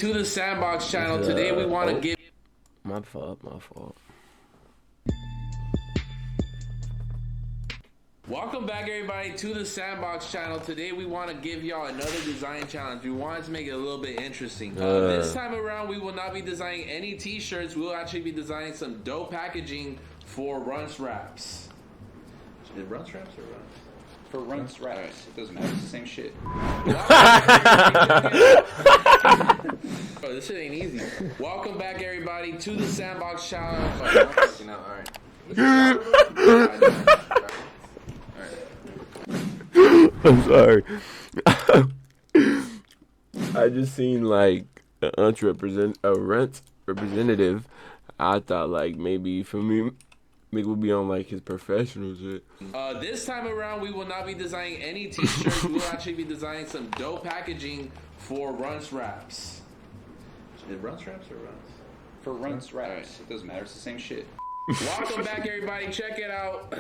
to the Sandbox channel. Today we want to give... My fault. Welcome back, everybody, to the Sandbox channel. Today we want to give y'all another design challenge. We wanted to make it a little bit interesting. This time around, we will not be designing any t-shirts. We will actually be designing some dope packaging for Runts Wraps. Is it Runts Wraps or Runts? For Runts Wraps. Right. It doesn't matter. It's the same shit. Oh, this shit ain't easy. Welcome back, everybody, to the Sandbox channel. I'm sorry. I just seen like a Runts representative. I thought like maybe for me, Mick would be on like his professional shit. This time around, we will not be designing any t-shirts. We will actually be designing some dope packaging for Runts Wraps. Is it Runts Wraps or Runts? For Runts Wraps. Right. It doesn't matter. It's the same shit. Welcome back, everybody. Check it out.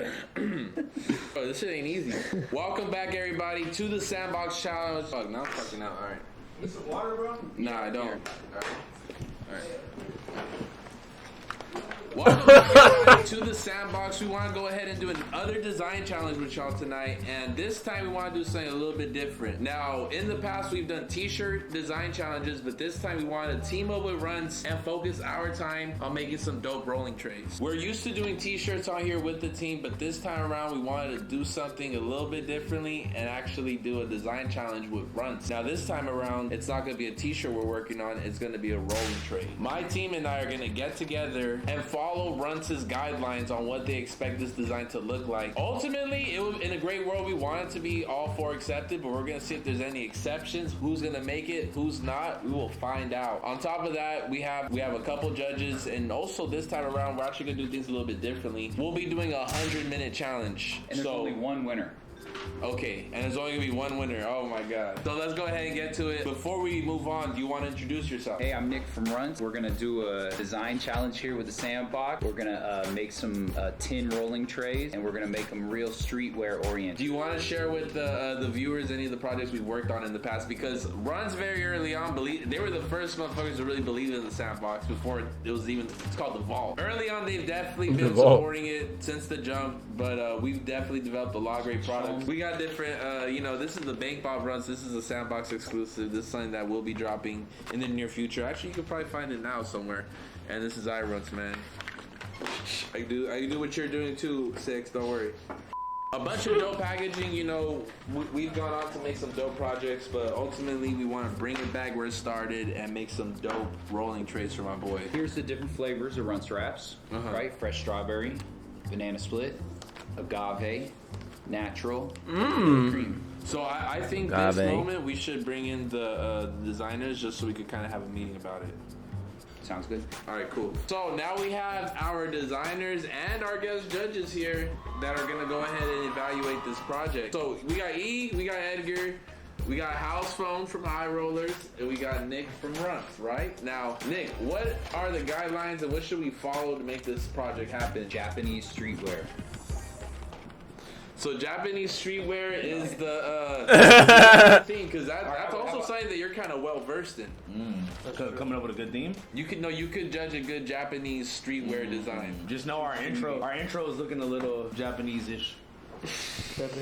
Oh, this shit ain't easy. Welcome back, everybody, to the Sandbox challenge. Fuck, now I'm fucking out. All right. You some water, bro? Nah, I don't. All right. Welcome back, everybody, to the Sandbox. We want to go ahead and do another design challenge with y'all tonight, and this time we want to do something a little bit different. Now, in the past, we've done t-shirt design challenges, but this time we want to team up with Runts and focus our time on making some dope rolling trays. We're used to doing t-shirts on here with the team, but this time around, we wanted to do something a little bit differently and actually do a design challenge with Runts. Now, this time around, it's not going to be a t-shirt we're working on. It's going to be a rolling tray. My team and I are going to get together and follow Runts' guidelines on what they expect this design to look like. Ultimately, in a great world, we want it to be all four accepted, but we're gonna see if there's any exceptions. Who's gonna make it, who's not, we will find out. On top of that, we have a couple judges, and also this time around, we're actually gonna do things a little bit differently. We'll be doing a 100-minute challenge. And there's only one winner. Okay, and there's only gonna be one winner. Oh my god. So let's go ahead and get to it. Before we move on, do you want to introduce yourself? Hey, I'm Nick from Runts. We're gonna do a design challenge here with the Sandbox. We're gonna make some tin rolling trays, and we're gonna make them real streetwear oriented. Do you want to share with the viewers any of the projects we've worked on in the past? Because Runts very early on, they were the first motherfuckers to really believe in the Sandbox before it was even, it's called the Vault. Early on, they've definitely been supporting it since the jump, but we've definitely developed a lot of great products. We got different, this is the Bank Bob Runts. This is a Sandbox exclusive. This is something that will be dropping in the near future. Actually, you could probably find it now somewhere. And this is iRunts, man. I do what you're doing too, Six. Don't worry. A bunch of dope packaging, we've gone on to make some dope projects, but ultimately we want to bring it back where it started and make some dope rolling trays for my boy. Here's the different flavors of Runts Wraps, right? Fresh strawberry, banana split, agave, natural, cream. So I think this moment we should bring in the designers just so we could kind of have a meeting about it. Sounds good. All right, cool. So now we have our designers and our guest judges here that are gonna go ahead and evaluate this project. So we got E, we got Edgar, we got House Phone from High Rollers, and we got Nick from Runts, right? Now, Nick, what are the guidelines and what should we follow to make this project happen? Japanese streetwear. So Japanese streetwear is the thing, because that's also something that you're kind of well versed in. Coming up with a good theme. You could judge a good Japanese streetwear design. Just know our intro. Our intro is looking a little Japanese-ish.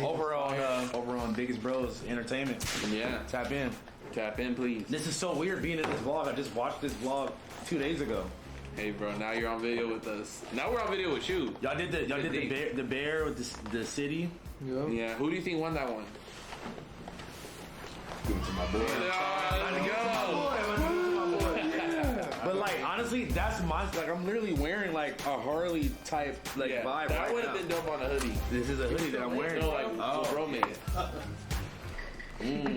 Over on Biggest Bros Entertainment. Yeah, Tap in, please. This is so weird being in this vlog. I just watched this vlog 2 days ago. Hey, bro, now you're on video with us. Now we're on video with you. Y'all did the bear with the city. Yeah. Who do you think won that one? Give it to my boy. Let's go. But like honestly, that's my I'm literally wearing like a Harley type vibe. That would have been dope on a hoodie. This is a hoodie that I'm wearing. Bro made it.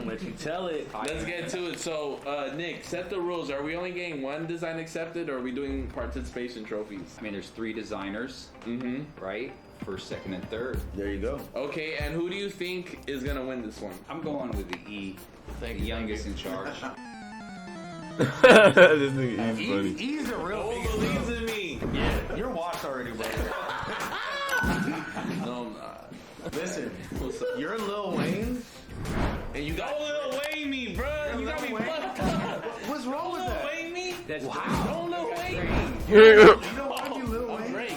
Let you tell it. Let's get to it. So, Nick, set the rules. Are we only getting one design accepted, or are we doing participation trophies? I mean, there's 3 designers, right? First, second, and third. There you go. Okay, and who do you think is gonna win this one? I'm going with the E. The youngest in charge. This nigga is funny. He's a real big believes in me. Yeah, you're washed already, bro. No, I'm not. Listen, you're Lil Wayne. And you got Lil Wayne me, bro. You got me fucked up. What's wrong with that? That's Don't Lil Wayne. You don't want to be Lil I'm Wayne? Drake.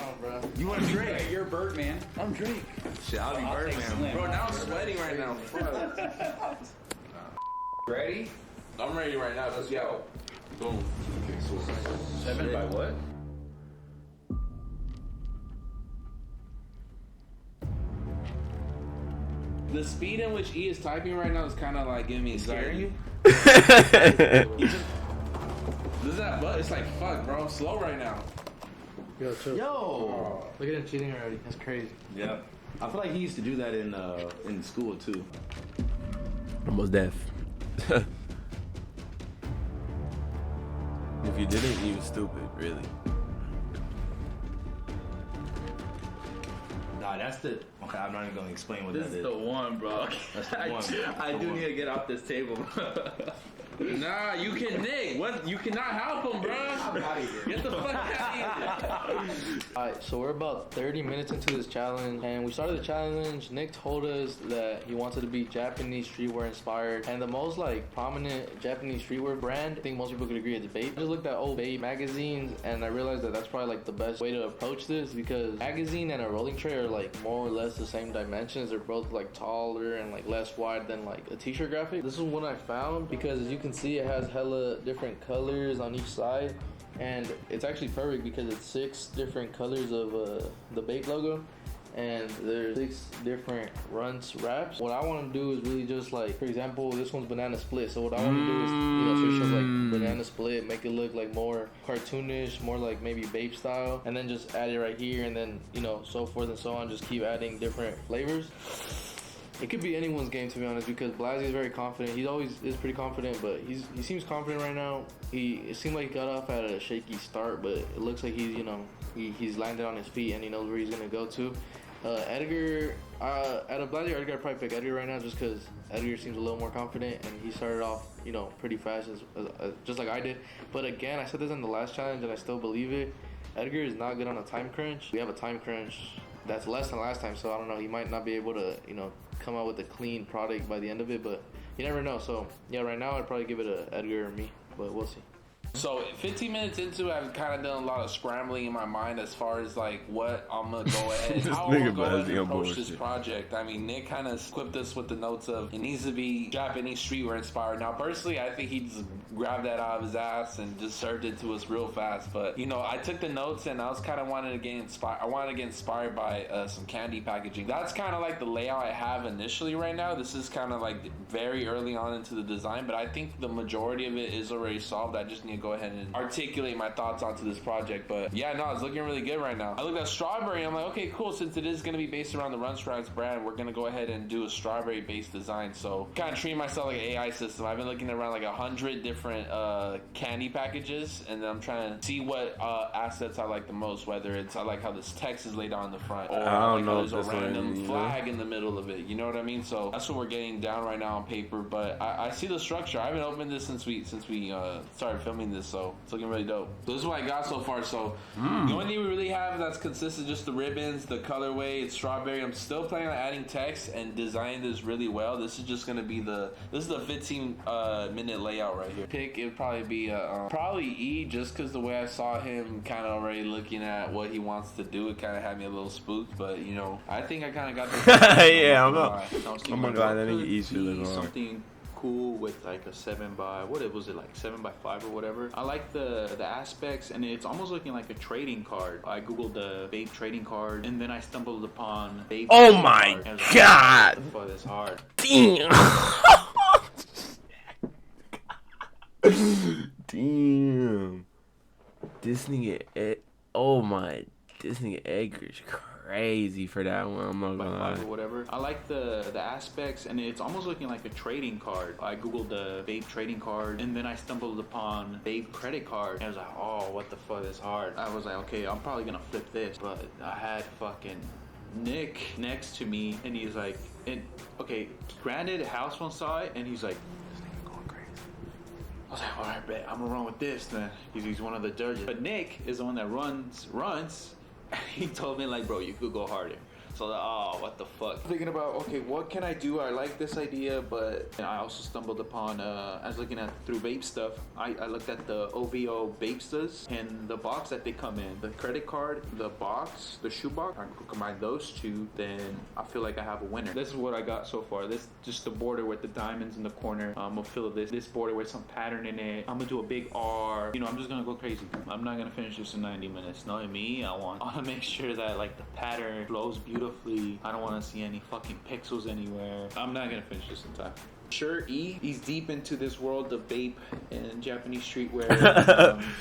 You want Drake? Hey, you're Birdman. I'm Drake. Shit, I'll be I'll take Birdman. Slim. Bro, now I'm sweating right now. Fuck. Ready? I'm ready right now. Let's go. Boom. 7 by what? The speed in which E is typing right now is kind of like giving me anxiety. Scaring you? This is that butt. It's like, fuck, bro. I'm slow right now. Yo, chill. Yo. Look at him cheating already. That's crazy. Yeah. I feel like he used to do that in school too. Almost deaf. If you didn't, you was stupid, really. Nah, that's the. Okay, I'm not even gonna explain what This that is is. the one, bro. That's the one. I do need to get off this table. Nah, you can dig. What? You cannot help him, bro. I'm out of here. Get the fuck out of here. Alright, so we're about 30 minutes into this challenge, and we started the challenge. Nick told us that he wanted to be Japanese streetwear inspired, and the most like prominent Japanese streetwear brand, I think most people could agree, is Bape. I just looked at old Bape magazines, and I realized that that's probably like the best way to approach this, because magazine and a rolling tray are like more or less the same dimensions. They're both like taller and like less wide than like a t-shirt graphic. This is what I found, because as you can see, it has hella different colors on each side, and it's actually perfect because it's 6 different colors of the Bape logo, and there's 6 different runts wraps. What I want to do is really just like, for example, this one's banana split. So what I want to do is, switch up like banana split, make it look like more cartoonish, more like maybe Bape style, and then just add it right here, and then so forth and so on. Just keep adding different flavors. It could be anyone's game, to be honest, because Blasey is very confident. He always is pretty confident, but he seems confident right now. It seemed like he got off at a shaky start, but it looks like he's he's landed on his feet and he knows where he's gonna go to. Edgar, out of Blasey, Edgar, I'd probably pick Edgar right now just because Edgar seems a little more confident, and he started off pretty fast, just like I did. But again, I said this in the last challenge, and I still believe it. Edgar is not good on a time crunch. We have a time crunch that's less than last time, so I don't know. He might not be able to come out with a clean product by the end of it, but you never know. So yeah, right now I'd probably give it a Edgar or me, but we'll see. So 15 minutes into it, I've kind of done a lot of scrambling in my mind as far as like what I'm gonna go ahead, This how I'm gonna nigga go ahead Blasey and on approach this bullshit. project. I mean, Nick kind of equipped us with the notes of it needs to be Japanese streetwear inspired. Now, personally, I think he just grabbed that out of his ass and just served it to us real fast. But I took the notes and I was kind of wanting to get inspired. I wanted to get inspired by some candy packaging. That's kind of like the layout I have initially right now. This is kind of like very early on into the design, but I think the majority of it is already solved. I just need to go ahead and articulate my thoughts onto this project. But yeah, no, it's looking really good right now. I looked at strawberry, I'm like, okay, cool. Since it is going to be based around the Run Stripes brand, we're going to go ahead and do a strawberry based design. So kind of treating myself like an AI system. I've been looking around like 100 different candy packages, and then I'm trying to see what assets I like the most, whether it's I like how this text is laid on the front, or I don't know there's a if that's what I random mean, flag in the middle of it. You know what I mean? So that's what we're getting down right now on paper. But I see the structure. I haven't opened this since we started filming this, so it's looking really dope. So this is what I got so far. So the only thing we really have that's consistent, just the ribbons, the colorway. It's strawberry. I'm still planning on adding text and designing this really well. This is just gonna be the 15 minute layout right here. Pick, it'd probably be probably E, just because the way I saw him kind of already looking at what he wants to do, it kind of had me a little spooked. But I think I kind of got this. Yeah, I'm not. I was Oh thinking, my god, that could nigga eats be really hard. something cool with like a 7x, what was it, like 7x5 or whatever. I like the aspects, and it's almost looking like a trading card. I googled the Bape trading card, and then I stumbled upon Bape. Oh trading my card, and I was like, God. what the fuck, that's hard. Damn. This nigga, this nigga Edgar's crazy for that one. I'm not By gonna 5 lie. or whatever. I like the aspects, and it's almost looking like a trading card. I googled the Bape trading card, and then I stumbled upon Bape credit card, and I was like, oh, what the fuck, is hard. I was like, okay, I'm probably gonna flip this, but I had fucking Nick next to me, and he's like, okay, granted, house phone saw it, and he's like, this nigga going crazy. I was like, all right, bet I'm gonna run with this then. He's one of the judges, but Nick is the one that runs. He told me like, bro, you could go harder. So, oh, what the fuck? Thinking about, okay, what can I do? I like this idea, but I also stumbled upon, I was looking at through vape stuff. I looked at the OVO Vapestas and the box that they come in. The credit card, the box, the shoe box. I combine those two, then I feel like I have a winner. This is what I got so far. This just the border with the diamonds in the corner. I'm gonna fill this border with some pattern in it. I'm gonna do a big R. You know, I'm just gonna go crazy. I'm not gonna finish this in 90 minutes. Knowing me, I want to make sure that like the pattern flows beautifully. I don't want to see any fucking pixels anywhere. I'm not gonna finish this in time. Sure, he's deep into this world of vape and Japanese streetwear.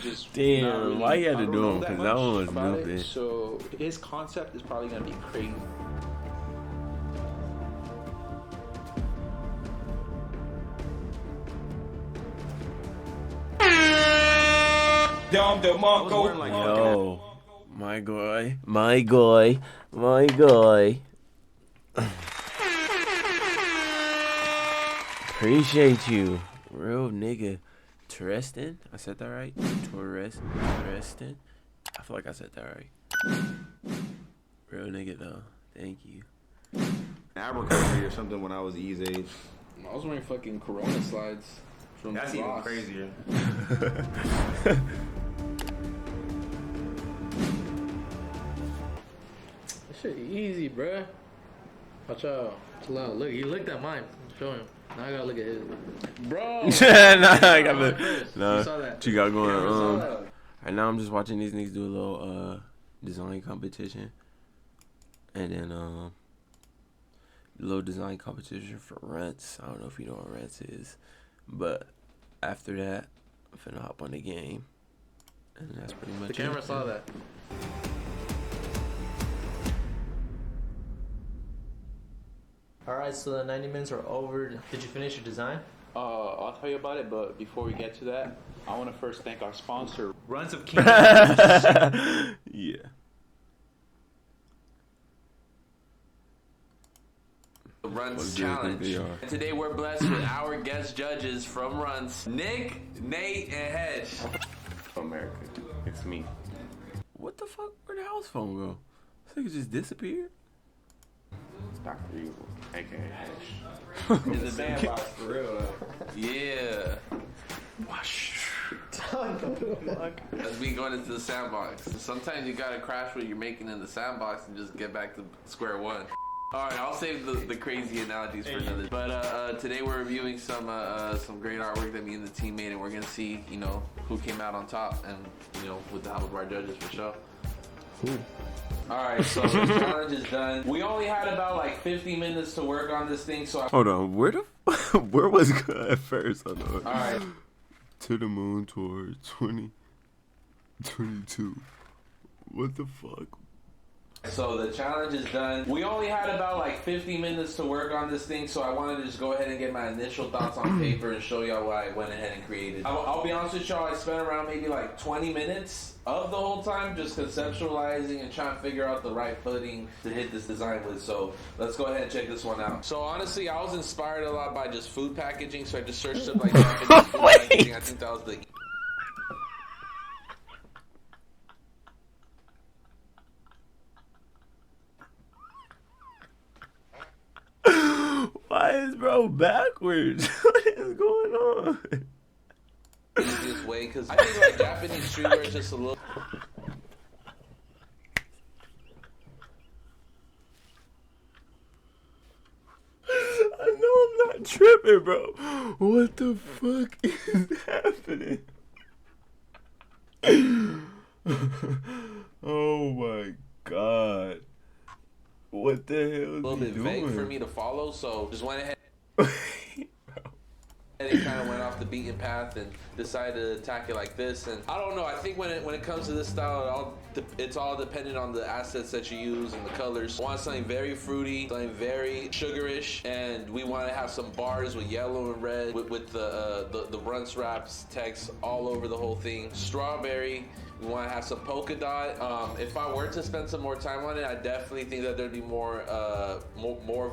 Just Damn, not really, why you had I to don't do know him? that Because that one was much about it. stupid. So his concept is probably gonna be crazy. Yo, my guy, my guy, my guy. Appreciate you, real nigga. Tristan, I said that right? Tristan. I feel like I said that right. Real nigga though. Thank you. Abercrombie or something when I was E's age. I was wearing fucking Corona slides from That's even Ross. crazier. That shit easy, bruh. Watch out. Chill out. Look, you looked at mine. Show him. Now I gotta look at his. Bro. Nah, I got Right the. first. Nah, You saw that. what you got going? You saw that. Right now I'm just watching these niggas do a little design competition, and then little design competition for rents. I don't know if you know what rents is, but after that, I'm finna hop on the game, and that's pretty much The camera it. saw that. Alright, so the 90 minutes are over. Did you finish your design? I'll tell you about it, but before we get to that, I want to first thank our sponsor, Runs of King. Yeah. Runs What do you think challenge. they are? And today we're blessed with our guest judges from Runs, Nick, Nate, and Hedge. America. It's me. What the fuck? Where'd the house phone go? This nigga just disappeared. Dr. Evil, aka Hash. It's a sandbox for real. Yeah. Let's be going into the sandbox. Sometimes you gotta crash what you're making in the sandbox and just get back to square one. Alright, I'll save the crazy analogies for another. But today we're reviewing some great artwork that me and the team made, and we're gonna see, you know, who came out on top, and you know, with the help of our judges for sure. Alright, so the challenge is done. We only had about like 50 minutes to work on this thing, so Hold on, where was good at first? Hold on. alright. To the moon toward 2022. What the fuck? So the challenge is done. We only had about like 50 minutes to work on this thing, so I wanted to just go ahead and get my initial thoughts on paper and show y'all what I went ahead and created. I'll be honest with y'all, I spent around maybe like 20 minutes of the whole time just conceptualizing and trying to figure out the right footing to hit this design with. So let's go ahead and check this one out. So honestly, I was inspired a lot by just food packaging, so I just searched up like Japanese food packaging. I think that was the Why is bro backwards? What is going on? easiest way, because I think like Japanese streetwear is just a little. I know I'm not tripping, bro. What the fuck is happening? Oh my god. What the hell is A little he bit vague doing? for me to follow, so just went ahead Bro. and it kind of went off the beaten path and decided to attack it like this. And I don't know, I think when it comes to this style, it's all dependent on the assets that you use and the colors. I want something very fruity, something very sugarish, and we want to have some bars with yellow and red with the Runs Wraps text all over the whole thing. Strawberry. We want to have some polka dot. If I were to spend some more time on it, I definitely think that there'd be more of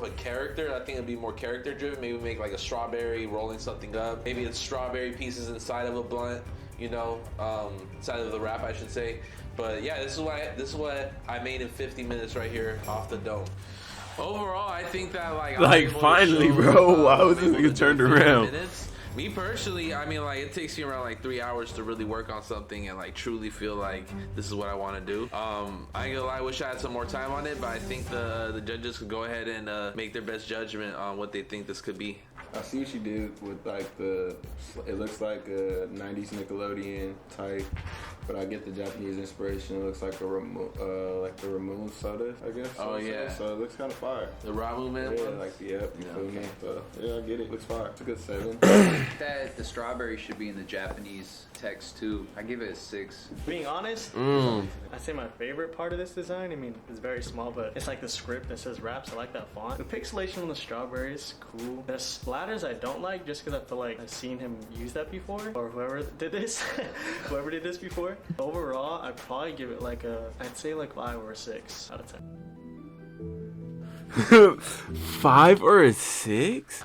a character. I think it'd be more character driven. Maybe make like a strawberry rolling something up. Maybe it's strawberry pieces inside of a blunt, you know, inside of the wrap, I should say. But yeah, this is what I made in 50 minutes right here off the dome. Overall, I think that like I was able to finally, show, bro. Why was I'm this able nigga to turned do 50 around? minutes. Me personally, I mean, like, it takes you around like 3 hours to really work on something and like truly feel like this is what I want to do. I ain't gonna lie, I wish I had some more time on it, but I think the judges could go ahead and make their best judgment on what they think this could be. I see what you did with like it looks like a 90s Nickelodeon type, but I get the Japanese inspiration. It looks like the Ramune soda, I guess. Oh, yeah. So it looks kind of fire. The Ramu man. Yeah, like you feel me? So yeah, I get it. Looks fire. It's a good 7. That the strawberry should be in the Japanese text too. I give it a 6. Being honest, Mm. I'd say my favorite part of this design, I mean, it's very small, but it's like the script that says raps. I like that font. The pixelation on the strawberry is cool. The splatters I don't like just because I feel like I've seen him use that before, or whoever did this. Whoever did this before. Overall, I'd probably give it like I'd say like 5 or a 6 out of 10. 5 or a 6?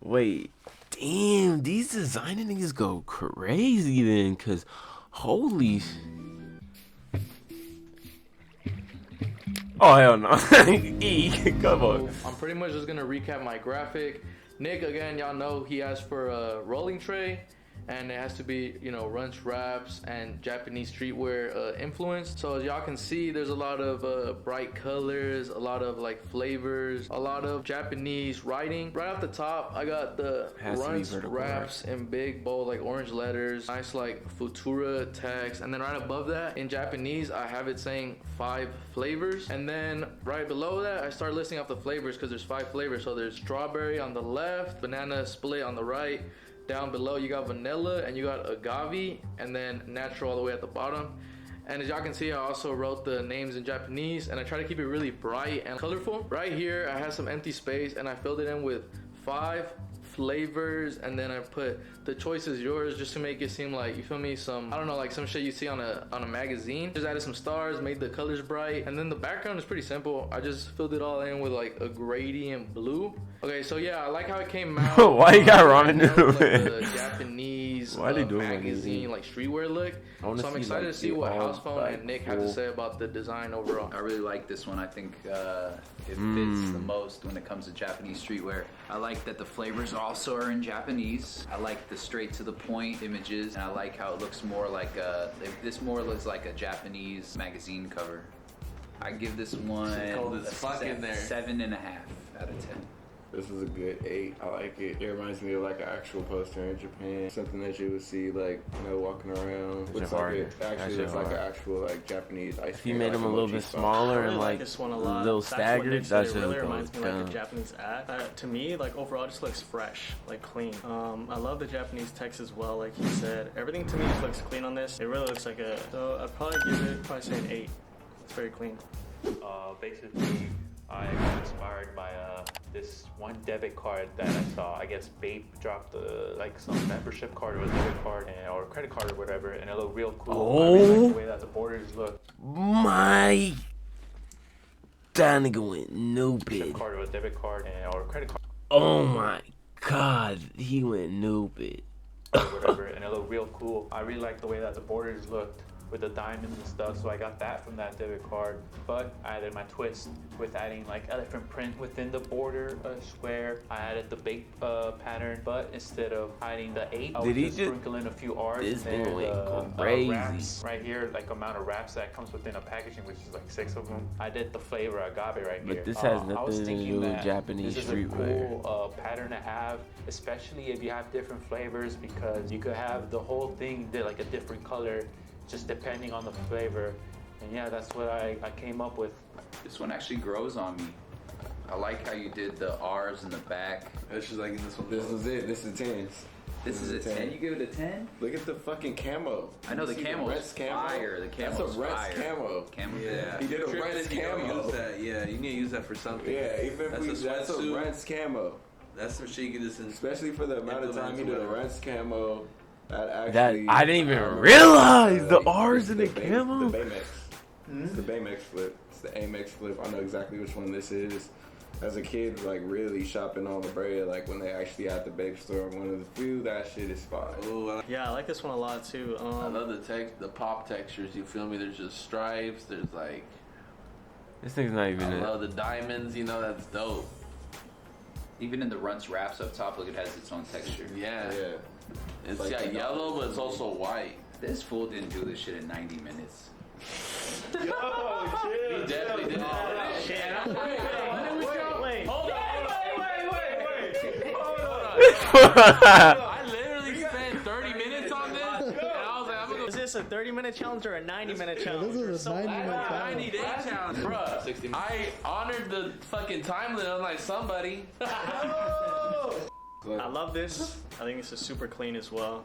Wait, damn, these designer niggas go crazy then, cause holy. Oh hell no. E, come on. I'm pretty much just gonna recap my graphic. Nick, again, y'all know he asked for a rolling tray, and it has to be, you know, runch wraps and Japanese streetwear influence. So as y'all can see, there's a lot of bright colors, a lot of like flavors, a lot of Japanese writing. Right off the top, I got the Has to be runch vertical, wraps in big, bold, like orange letters, nice like Futura text. And then right above that, in Japanese, I have it saying 5 flavors. And then right below that, I start listing off the flavors because there's 5 flavors. So there's strawberry on the left, banana split on the right. Down below you got vanilla and you got agave, and then natural all the way at the bottom. And as y'all can see, I also wrote the names in Japanese, and I try to keep it really bright and colorful. Right here I have some empty space and I filled it in with 5 flavors, and then I put the choice is yours just to make it seem like, you feel me, some, I don't know, like some shit you see on a magazine. Just added some stars, made the colors bright, and then the background is pretty simple. I just filled it all in with like a gradient blue. Okay, so yeah, I like how it came out. Why you got ramen like noodle, the Japanese Why they doing like magazine, this? like streetwear look. wanna So I'm see, excited like, to see the what all, House Phone like, and Nick have to full- say about the design overall. I really like this one. I think it fits the most when it comes to Japanese streetwear. I like that the flavors also are in Japanese. I like the straight to the point images, and I like how it looks more like this more looks like a Japanese magazine cover. I give this one This fucking there. 7.5 out of 10. This is a good 8. I like it. It reminds me of like an actual poster in Japan. Something that you would see like, you know, walking around. Looks like hard. it actually That shit looks like an hard. actual like Japanese ice If you cream, made like them a a little mochi bit spot. smaller I and really like like this one a a lot. little That's what staggered, Nick said. that It shit really would reminds me go like dumb. a Japanese ad. To me, like overall, it just looks fresh, like clean. I love the Japanese text as well. Like he said, everything to me just looks clean on this. It really looks like a. So I'd probably give it say an 8. It's very clean. Basically, I got inspired by this one debit card that I saw. I guess Bape dropped like some membership card or a debit card or a credit card or whatever, and it looked real cool. I really like the way that the borders look. My that nigga went Membership stupid. card or a debit card or a credit card Oh my god, he went stupid. or whatever, and it looked real cool. I really like the way that the borders looked with the diamonds and stuff, so I got that from that debit card. But I added my twist with adding like elephant print within the border square. I added the bake pattern, but instead of hiding the 8, I Did would he just just- sprinkle in a few R's This in there. nigga went The crazy. wraps right here, like amount of wraps that comes within a packaging, which is like 6 of them. I did the flavor agave right here. But this has I was nothing to thinking do with that Japanese this is a streetwear. cool pattern to have, especially if you have different flavors, because you could have the whole thing like a different color just depending on the flavor. And yeah, that's what I came up with. This one actually grows on me. I like how you did the R's in the back. It's just like in this one. This is it. This is 10s. This is a 10. You give it a 10? Look at the fucking camo. I know You the see camo's Reds camo? fire. The That's camo's a Reds fire. camo. Camo, Yeah. He did a Trick Reds is you don't camo. use that. Yeah, you need to use that for something. Yeah, even if That's that's a a sweatsuit. Reds camo. That's some shit you can just Especially for the amount of time he did a Implement or Reds camo. That That actually. I didn't even remember, realize the it's R's in the Bay- camo. The Baymex. It's the Baymex flip. It's the Amex flip. I know exactly which one this is. as a kid, like really shopping on the bread, like when they actually at the babe store, one of the few, that shit is fire. Ooh, Yeah, I like this one a lot too. I love the pop textures. You feel me? There's just stripes. There's like, This thing's not even I it. love the diamonds. You know, that's dope. Even in the runts wraps up top, look, it has its own texture. Yeah, Yeah. it's Like, got yellow, but it's also white. This fool didn't do this shit in 90 minutes. He definitely did I literally spent 30 minutes on this, and I was like, I'm gonna Is this a 30-minute challenge or a 90-minute challenge? This is a 90-minute challenge. 90-day challenge, bruh. 60 I honored the fucking time limit unlike somebody. I love this. I think this is super clean as well.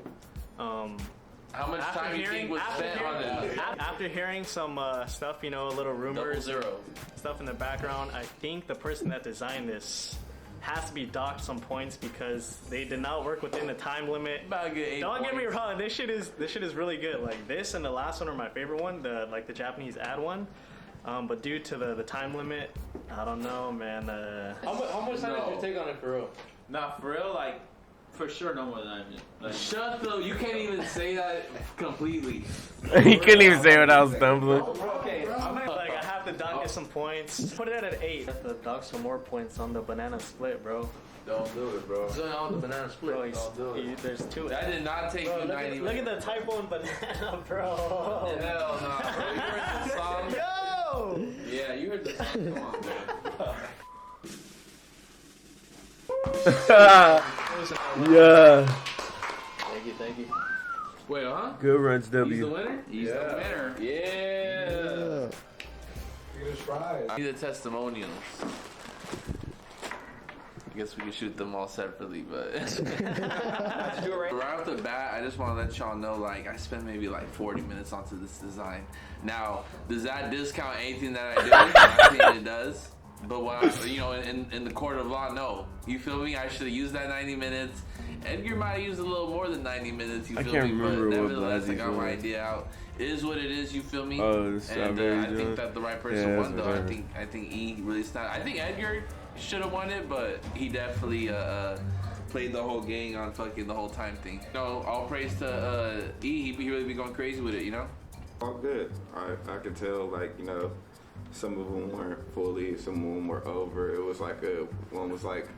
How much time you think was spent on this? After hearing some stuff, you know, a little rumors, 0. stuff in the background, I think the person that designed this has to be docked some points because they did not work within the time limit. About a good 8 Don't get me points. wrong, this shit is really good. Like this and the last one are my favorite one, the Japanese ad one. But due to the time limit, I don't know, man. How much time did you take on it for real? Nah, for real, like, for sure no more than 9 minutes. Like, Shut the. You can't even say that completely. He couldn't even say what I was stumbling. Okay, like I have to dock it some points. Put it at an 8. I have to dock some more points on the banana split, bro. Don't do it, bro. What's going on with the banana split? Bro, Don't do it. there's two. That did not take Bro, you 90 look at minutes. the typo in banana, bro. Hell nah, bro. You heard the song? Yo! Yeah, you heard the song. Come on, man. Yeah. Thank you. Wait, huh? Good runs, He's the W. winner? He's the winner. Yeah. Try. I need the testimonials. I guess we can shoot them all separately, but right off the bat, I just want to let y'all know, like, I spent maybe like 40 minutes onto this design. Now, does that discount anything that I do? I think it does. But when I, you know, in the court of law, no. You feel me? I should have used that 90 minutes. Edgar might have used a little more than 90 minutes. You I feel can't me? remember But what nevertheless, I Blasey got my was. idea out. It is what it is. You feel me? Oh, the and strawberry I think joint. that the right person Yeah, won, that's though. right. I think E really snapped. I think Edgar should have won it, but he definitely played the whole gang on fucking the whole time thing. No, all praise to E. He really be going crazy with it, you know? All good. I could tell, like, you know, some of them weren't fully, some of them were over. It was like one was like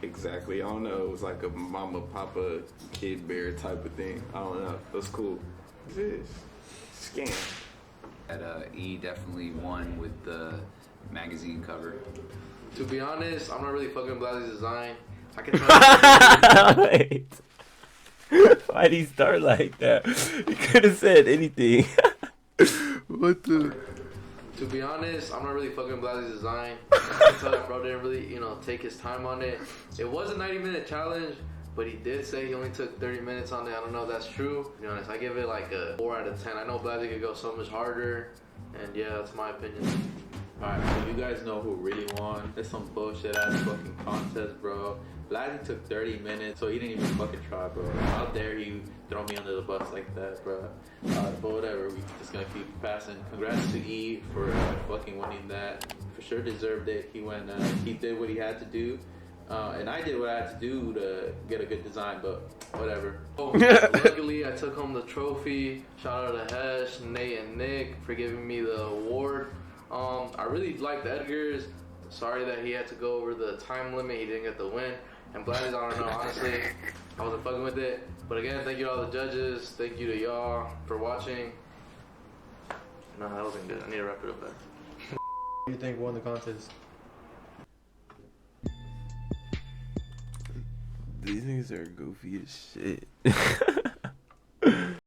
exactly, I don't know, it was like a mama, papa, kid bear type of thing. I don't know. It was cool. What's this? Scan. That E definitely won with the magazine cover. To be honest, I'm not really fucking Blasie's design. I can tell. Wait. Why'd he start like that? He could have said anything. What the? To be honest, I'm not really fucking Blasie's design. I can tell that bro didn't really, take his time on it. It was a 90-minute challenge, but he did say he only took 30 minutes on it. I don't know if that's true. To be honest, I give it like a 4 out of 10. I know Blasie could go so much harder, and yeah, that's my opinion. alright, so you guys know who really won. It's some bullshit ass fucking contest, bro. Blasey took 30 minutes, so he didn't even fucking try, bro. How dare you throw me under the bus like that, bro? But whatever, we just gonna keep passing. Congrats to E for fucking winning that. For sure deserved it. He went, he did what he had to do. And I did what I had to do to get a good design, but whatever. Luckily, I took home the trophy. Shout out to Hesh, Nate, and Nick for giving me the award. I really liked Edgar's. Sorry that he had to go over the time limit. He didn't get the win. And Blasie's, I don't know, honestly, I wasn't fucking with it. But again, thank you to all the judges. Thank you to y'all for watching. No, that wasn't good. I need to wrap it up there. Who do you think won the contest? These niggas are goofy as shit.